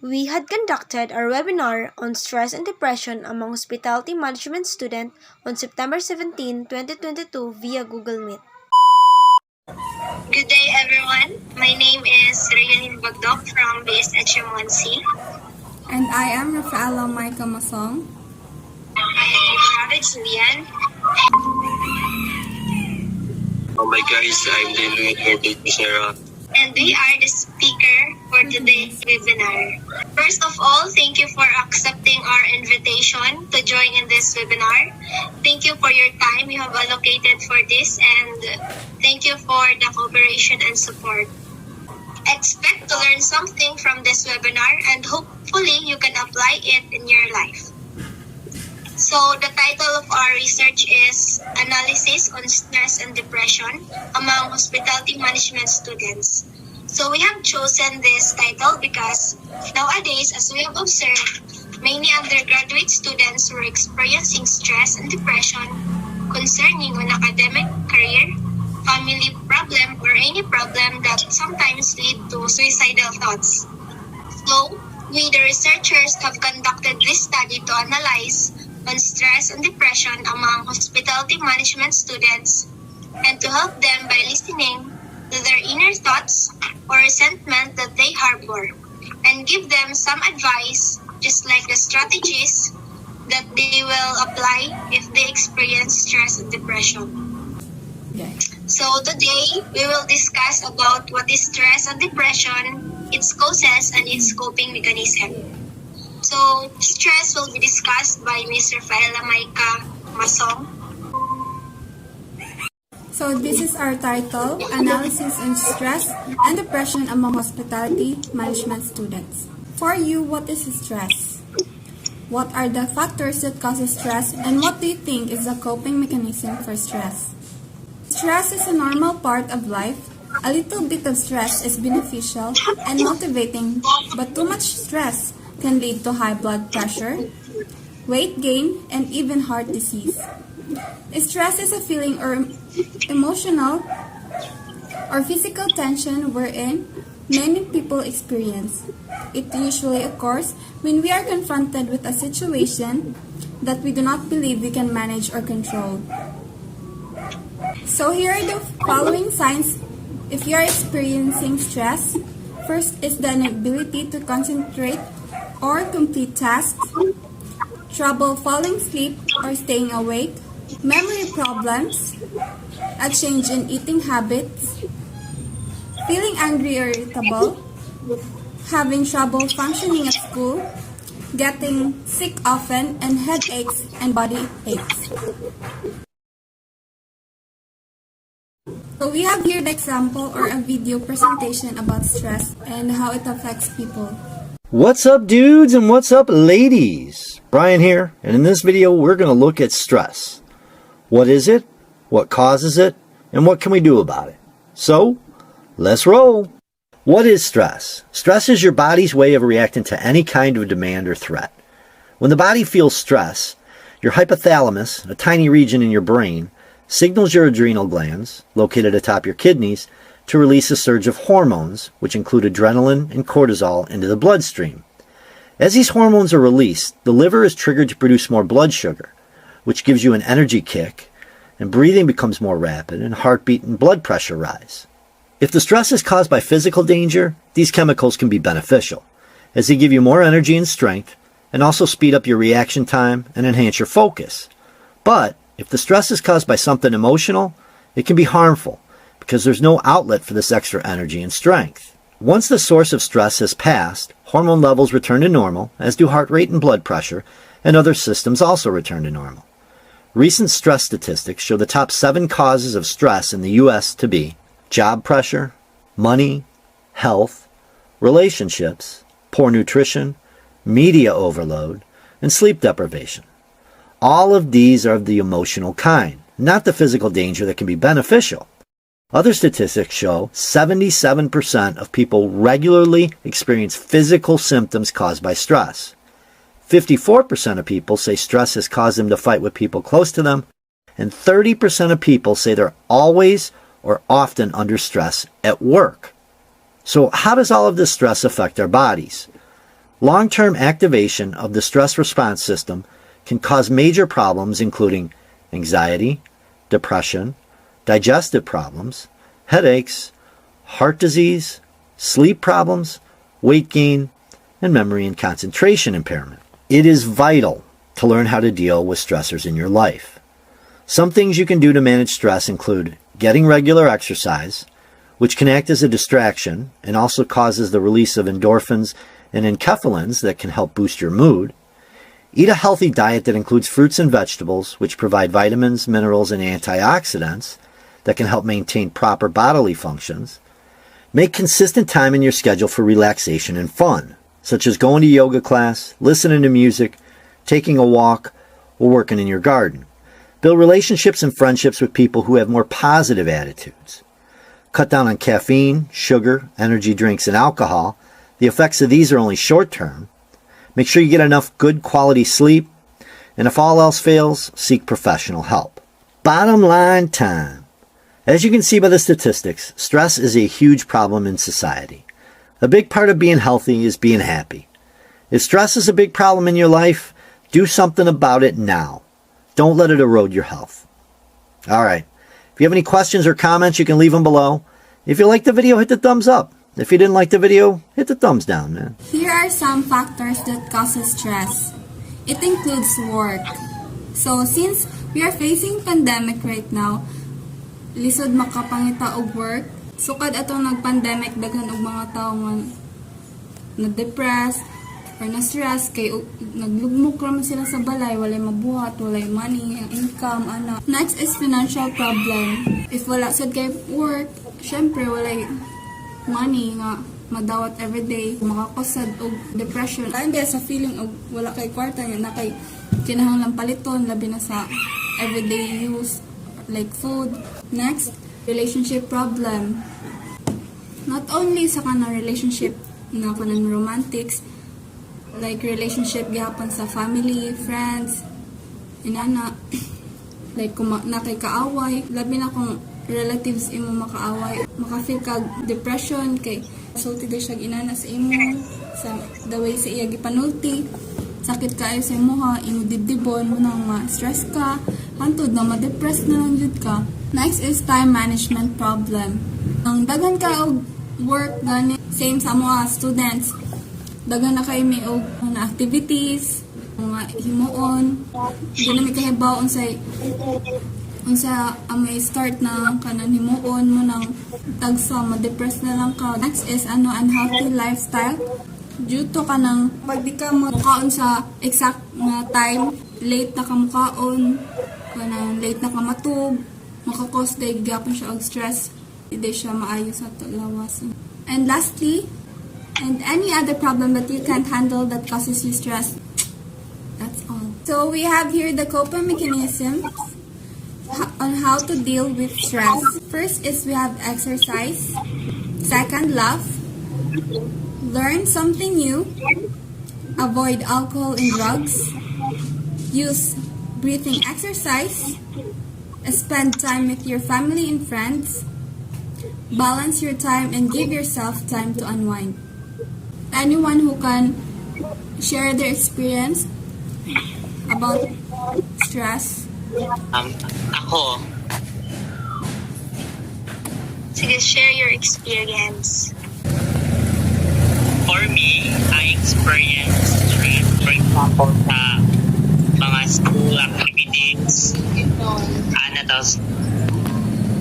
We had conducted our webinar on stress and depression among hospitality management students on September 17, 2022 via Google Meet. Good day, everyone. My name is Rayanin Bagdok from BSHM1C. And I am Rafaela Maika Masong. Ravi Julian. Oh my guys, I'm Deluid Sarah. And we are the speaker for today's webinar. First of all, thank you for accepting our invitation to join in this webinar. Thank you for your time you have allocated for this, and thank you for the cooperation and support. Expect to learn something from this webinar, and hopefully you can apply it in your life. So the title of our research is Analysis on Stress and Depression Among Hospitality Management Students. So we have chosen this title because nowadays, as we have observed, many undergraduate students were experiencing stress and depression concerning an academic career, family problem, or any problem that sometimes lead to suicidal thoughts. So we, the researchers, have conducted this study to analyze on stress and depression among hospitality management students and to help them by listening to their inner thoughts or resentment that they harbor and give them some advice, just like the strategies that they will apply if they experience stress and depression. Okay. So today we will discuss about what is stress and depression, its causes, and its coping mechanism. So stress will be discussed by Ms. Rafaela Maika Masong. So this is our title, Analysis on Stress and Depression Among Hospitality Management Students. For you, what is stress? What are the factors that cause stress, and what do you think is the coping mechanism for stress? Stress is a normal part of life. A little bit of stress is beneficial and motivating, but too much stress can lead to high blood pressure, weight gain, and even heart disease. Stress is a feeling or emotional or physical tension wherein many people experience. It usually occurs when we are confronted with a situation that we do not believe we can manage or control. So here are the following signs if you are experiencing stress. First is the inability to concentrate or complete tasks, trouble falling asleep or staying awake, memory problems, a change in eating habits, feeling angry or irritable, having trouble functioning at school, getting sick often, and headaches and body aches. So we have here the example or a video presentation about stress and how it affects people. What's up, dudes, and what's up, ladies? Brian here, and in this video we're going to look at stress. What is it? What causes it? And what can we do about it? So, let's roll. What is stress? Stress is your body's way of reacting to any kind of demand or threat. When the body feels stress, your hypothalamus, a tiny region in your brain, signals your adrenal glands, located atop your kidneys, to release a surge of hormones, which include adrenaline and cortisol, into the bloodstream. As these hormones are released, the liver is triggered to produce more blood sugar, which gives you an energy kick, and breathing becomes more rapid, and heartbeat and blood pressure rise. If the stress is caused by physical danger, these chemicals can be beneficial, as they give you more energy and strength, and also speed up your reaction time and enhance your focus. But if the stress is caused by something emotional, it can be harmful, because there's no outlet for this extra energy and strength. Once the source of stress has passed, hormone levels return to normal, as do heart rate and blood pressure, and other systems also return to normal. Recent stress statistics show the top 7 causes of stress in the U.S. to be job pressure, money, health, relationships, poor nutrition, media overload, and sleep deprivation. All of these are of the emotional kind, not the physical danger that can be beneficial. Other statistics show 77% of people regularly experience physical symptoms caused by stress. 54% of people say stress has caused them to fight with people close to them, and 30% of people say they're always or often under stress at work. So how does all of this stress affect our bodies? Long-term activation of the stress response system can cause major problems including anxiety, depression, digestive problems, headaches, heart disease, sleep problems, weight gain, and memory and concentration impairment. It is vital to learn how to deal with stressors in your life. Some things you can do to manage stress include getting regular exercise, which can act as a distraction and also causes the release of endorphins and enkephalins that can help boost your mood. Eat a healthy diet that includes fruits and vegetables, which provide vitamins, minerals, and antioxidants that can help maintain proper bodily functions. Make consistent time in your schedule for relaxation and fun, such as going to yoga class, listening to music, taking a walk, or working in your garden. Build relationships and friendships with people who have more positive attitudes. Cut down on caffeine, sugar, energy drinks, and alcohol. The effects of these are only short-term. Make sure you get enough good quality sleep. And if all else fails, seek professional help. Bottom line time. As you can see by the statistics, stress is a huge problem in society. A big part of being healthy is being happy. If stress is a big problem in your life, do something about it now. Don't let it erode your health. All right. If you have any questions or comments, you can leave them below. If you liked the video, hit the thumbs up. If you didn't like the video, hit the thumbs down, man. Here are some factors that causes stress. It includes work. So since we are facing pandemic right now, lisod makapangita og work. Sukad atong nag-pandemic, daghan og mga tao nga na-depressed or na-stress kay naglugmok raman sila sa balay, walay mabuhat, walay money, income, ana. Next is financial problem. If wala sad kay work, syempre walay money nga madawat everyday, makakosad og depression. Lain sa feeling og wala kay kwarta nga na kay kinahanglan paliton labi na sa everyday use like food. Next, relationship problem. Not only sa kanang relationship na kanang romantics, like relationship gihapon sa family, friends, inana, like kung nakay kaaway, labi na kung relatives imo makaaway, makafeel kag depression kay sulti di siya inana sa imo sa the way sa iya gipanulti, sakit kaayo sa imuha, imo dibdibon mo nang ma-stress ka, hantod na ma-depress na lang jud ka. Next is time management problem. Ang daghan ka og work gani, same sa mga students, daghan na kay may og na activities, mga himuon, di na may kahibaw unsa may start na kanan himuon mo nang tagsa ma-depress na lang ka. Next is unhealthy lifestyle. Due to kanang pag di ka mukaon sa exact na time, late na ka mukaon, kanang late na ka matug, makakos day gapon siya og stress, hindi siya maayo sa lawas. And lastly, and any other problem that you can't handle that causes you stress. That's all. So we have here the coping mechanism on how to deal with stress. First is we have exercise. Second, laugh. Learn something new. Avoid alcohol and drugs. Use breathing exercise. Spend time with your family and friends. Balance your time and give yourself time to unwind. Anyone who can share their experience about stress? Ako. Sige, share your experience. For me, I experienced stress, for example, sa mga school activities. Tapos,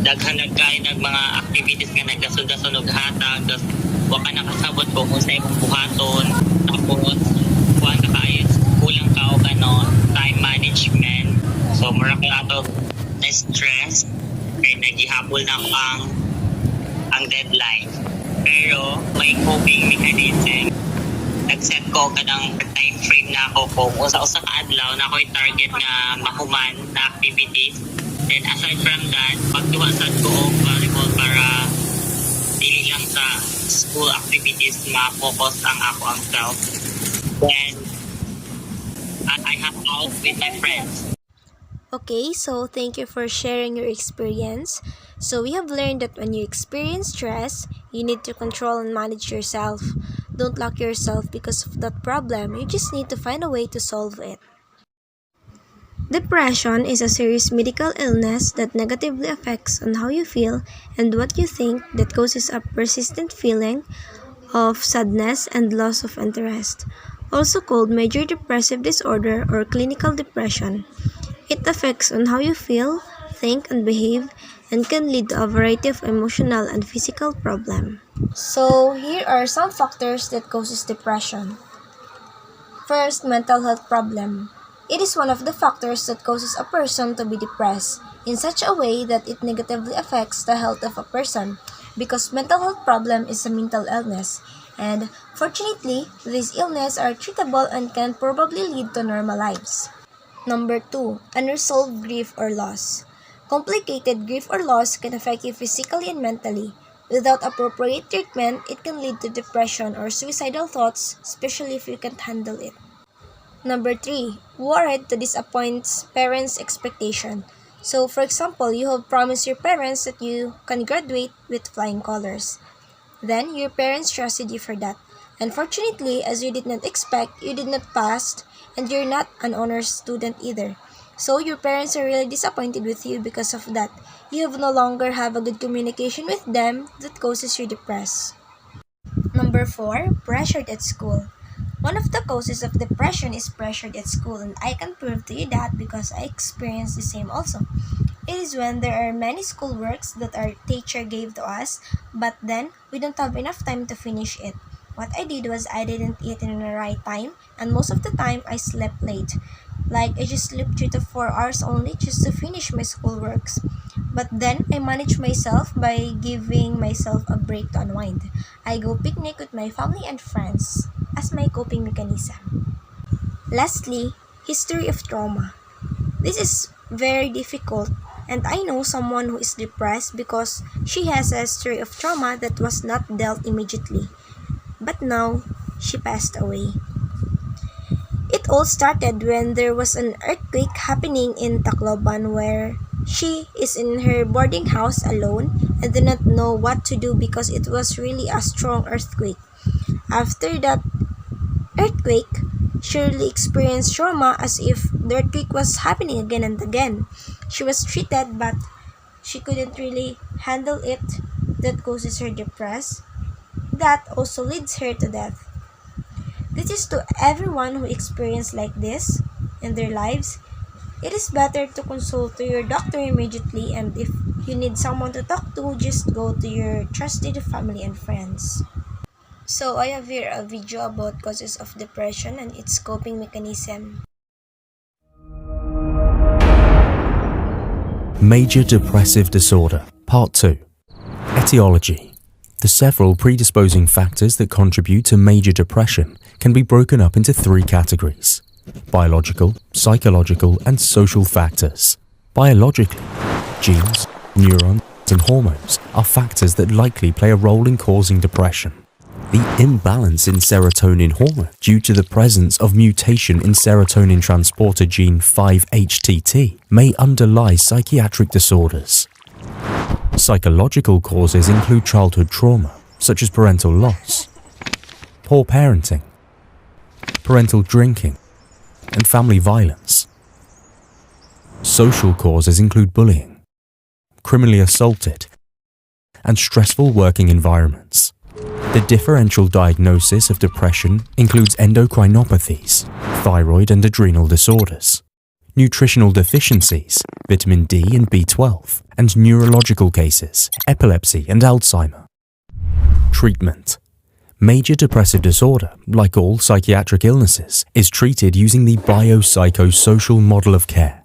daghan kayo ng mga activities nga nagdasunod-sunog hatag, tapos waka nakasabot ko kung sa imong buhaton, tapos kuha na kayo, kulang ka o time management. So, mura ko ato na stress, kaya naghihapol na ako ang deadline. Pero, may coping mechanism. Nag-set ko kanang time frame na ako kung usa-usa ka adlaw na ako'y target na mahuman na activities. Then, aside from that, pagduwasan ko og volleyball para dili lang sa school activities ma-focus ang ako ang self. Then, I hang out with my friends. Okay, so thank you for sharing your experience. So we have learned that when you experience stress, you need to control and manage yourself. Don't lock yourself because of that problem. You just need to find a way to solve it. Depression is a serious medical illness that negatively affects on how you feel and what you think, that causes a persistent feeling of sadness and loss of interest, also called major depressive disorder or clinical depression. It affects on how you feel, think, and behave, and can lead to a variety of emotional and physical problems. So, here are some factors that causes depression. First, mental health problem. It is one of the factors that causes a person to be depressed in such a way that it negatively affects the health of a person, because mental health problem is a mental illness, and fortunately, these illnesses are treatable and can probably lead to normal lives. Number 2. Unresolved grief or loss. Complicated grief or loss can affect you physically and mentally. Without appropriate treatment, it can lead to depression or suicidal thoughts, especially if you can't handle it. Number 3. Worried to disappoint parents' expectation. So, for example, you have promised your parents that you can graduate with flying colors. Then, your parents trusted you for that. Unfortunately, as you did not expect, you did not pass, and you're not an honors student either. So, your parents are really disappointed with you because of that. You have no longer have a good communication with them that causes you depressed. Number 4. Pressured at school. One of the causes of depression is pressured at school, and I can prove to you that because I experienced the same also. It is when there are many school works that our teacher gave to us, but then we don't have enough time to finish it. What I did was I didn't eat in the right time, and most of the time I slept late. Like I just slept 3 to 4 hours only just to finish my school works. But then I manage myself by giving myself a break to unwind. I go picnic with my family and friends as my coping mechanism. Lastly, history of trauma. This is very difficult, and I know someone who is depressed because she has a history of trauma that was not dealt immediately. But now, she passed away. It all started when there was an earthquake happening in Tacloban, where she is in her boarding house alone and did not know what to do because it was really a strong earthquake. After that earthquake, she really experienced trauma as if the earthquake was happening again and again. She was treated, but she couldn't really handle it. That causes her depressed. That also leads her to death. This is to everyone who experience like this in their lives. It is better to consult to your doctor immediately, and if you need someone to talk to, just go to your trusted family and friends. So I have here a video about causes of depression and its coping mechanism. Major Depressive Disorder, Part 2. Etiology. The several predisposing factors that contribute to major depression can be broken up into 3 categories: biological, psychological, and social factors. Biologically, genes, neurons, and hormones are factors that likely play a role in causing depression. The imbalance in serotonin hormone due to the presence of mutation in serotonin transporter gene 5-HTT may underlie psychiatric disorders. Psychological causes include childhood trauma, such as parental loss, poor parenting, parental drinking, and family violence. Social causes include bullying, criminally assaulted, and stressful working environments. The differential diagnosis of depression includes endocrinopathies, thyroid and adrenal disorders, nutritional deficiencies, vitamin D and B12, and neurological cases, epilepsy and Alzheimer. Treatment. Major depressive disorder, like all psychiatric illnesses, is treated using the biopsychosocial model of care.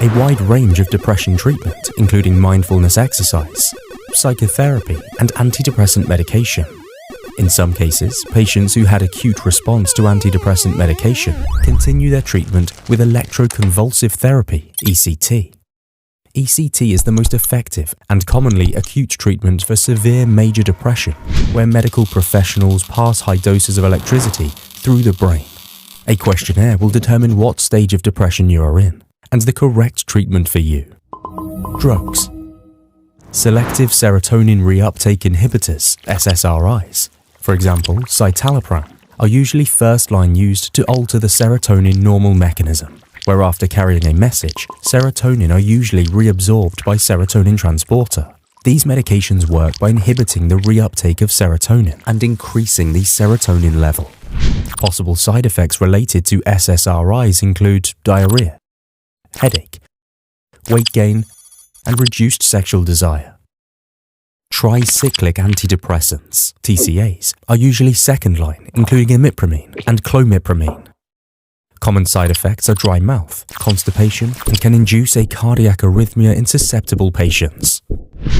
A wide range of depression treatment, including mindfulness exercise, psychotherapy, and antidepressant medication. In some cases, patients who had acute response to antidepressant medication continue their treatment with electroconvulsive therapy, ECT. ECT is the most effective and commonly acute treatment for severe major depression, where medical professionals pass high doses of electricity through the brain. A questionnaire will determine what stage of depression you are in and the correct treatment for you. Drugs. Selective serotonin reuptake inhibitors, SSRIs, for example citalopram, are usually first line used to alter the serotonin normal mechanism, where after carrying a message, serotonin are usually reabsorbed by serotonin transporter. These medications work by inhibiting the reuptake of serotonin and increasing the serotonin level. Possible side effects related to SSRIs include diarrhea, headache, weight gain, and reduced sexual desire. Tricyclic antidepressants, TCAs, are usually second line, including imipramine and clomipramine. Common side effects are dry mouth, constipation, and can induce a cardiac arrhythmia in susceptible patients.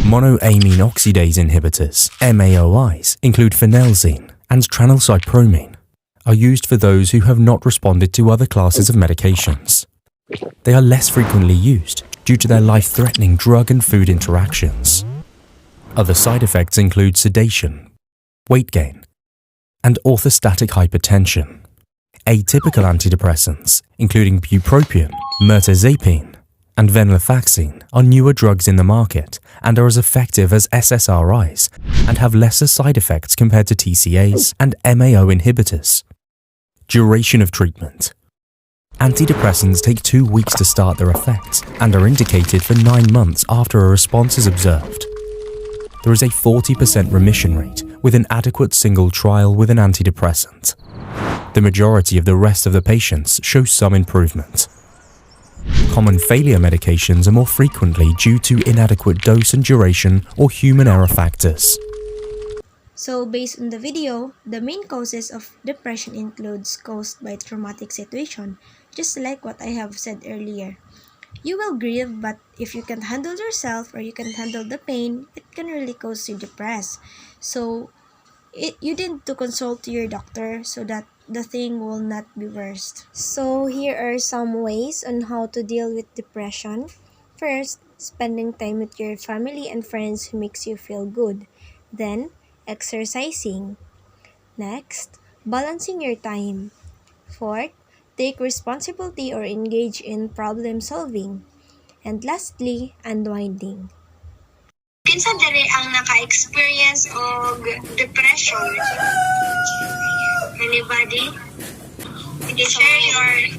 Monoamine oxidase inhibitors, MAOIs, include phenelzine and tranylcypromine, are used for those who have not responded to other classes of medications. They are less frequently used due to their life-threatening drug and food interactions. Other side effects include sedation, weight gain, and orthostatic hypertension. Atypical antidepressants, including bupropion, mirtazapine, and venlafaxine, are newer drugs in the market and are as effective as SSRIs and have lesser side effects compared to TCAs and MAO inhibitors. Duration of treatment. Antidepressants take 2 weeks to start their effects and are indicated for 9 months after a response is observed. There is a 40% remission rate with an adequate single trial with an antidepressant. The majority of the rest of the patients show some improvement. Common failure medications are more frequently due to inadequate dose and duration or human error factors. So based on the video, the main causes of depression includes caused by traumatic situation, just like what I have said earlier. You will grieve, but if you can't handle yourself or you can't handle the pain, it can really cause you depressed. So you need to consult your doctor so that the thing will not be worse. So here are some ways on how to deal with depression. First, spending time with your family and friends who makes you feel good. Then, exercising. Next, balancing your time. Fourth, take responsibility or engage in problem solving. And lastly, unwinding. Kinsa diri ang naka-experience og depression? Anybody? You can share your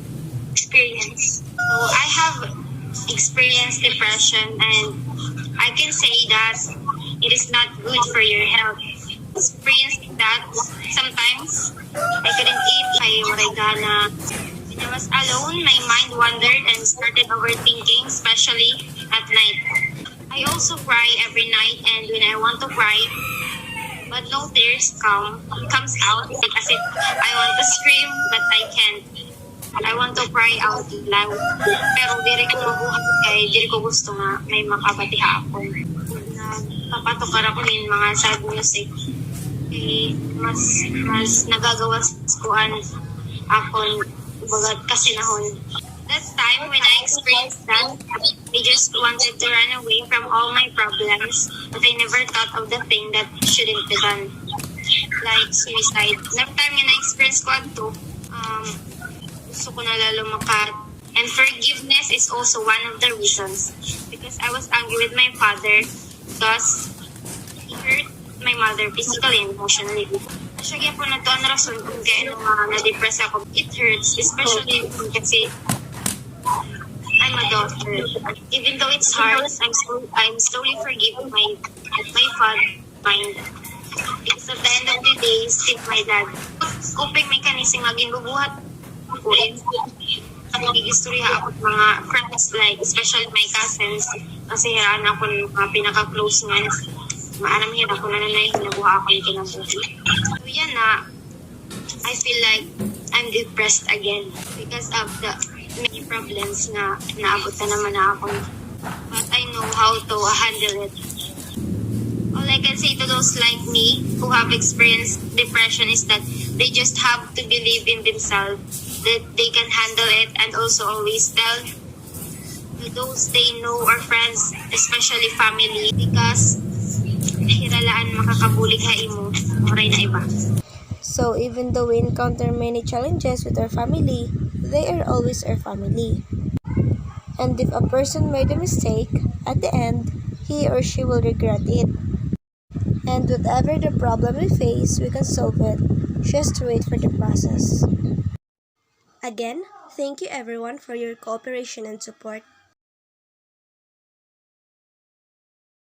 experience. So I have experienced depression and I can say that it is not good for your health. Experiencing that sometimes I couldn't eat, I gana. When I was alone, my mind wandered and started overthinking, especially at night. I also cry every night, and when I want to cry, but no tears comes out as if I want to scream but I can't. I want to cry out loud. Pero diri ko mabuhat kay diri ko gusto nga may makabatiha ako. Papatukar ako ng mga sad music. Eh, mas nagagawas kuan ako bagad kasi nahon. That time when I experienced that, I just wanted to run away from all my problems, but I never thought of the thing that shouldn't be done, like suicide. That time when I experienced ko ito, gusto ko na lalo makat. And forgiveness is also one of the reasons, because I was angry with my father because he hurt my mother physically and emotionally. Siya po na to ang rason kung kaya na-depress ako. It hurts, especially kasi I'm a daughter. Even though it's hard, I'm slowly forgiving my father mind. Because at the end of the day, still my dad. Coping mechanism nga ginubuhat ko is nagigistorya ako mga friends, like especially my cousins, kasi hiraan ako ng mga pinaka-close nga. Maaram hiraan ako na hinabuha ako yung kinabuhi. So yan na, I feel like I'm depressed again because of the many problems na naabot na naman ako. But I know how to handle it. All I can say to those like me who have experienced depression is that they just have to believe in themselves that they can handle it, and also always tell to those they know or friends, especially family, because hiralaan makakabulig ha imo oray na iba. So even though we encounter many challenges with our family, they are always our family. And if a person made a mistake, at the end, he or she will regret it. And whatever the problem we face, we can solve it. Just wait for the process. Again, thank you everyone for your cooperation and support.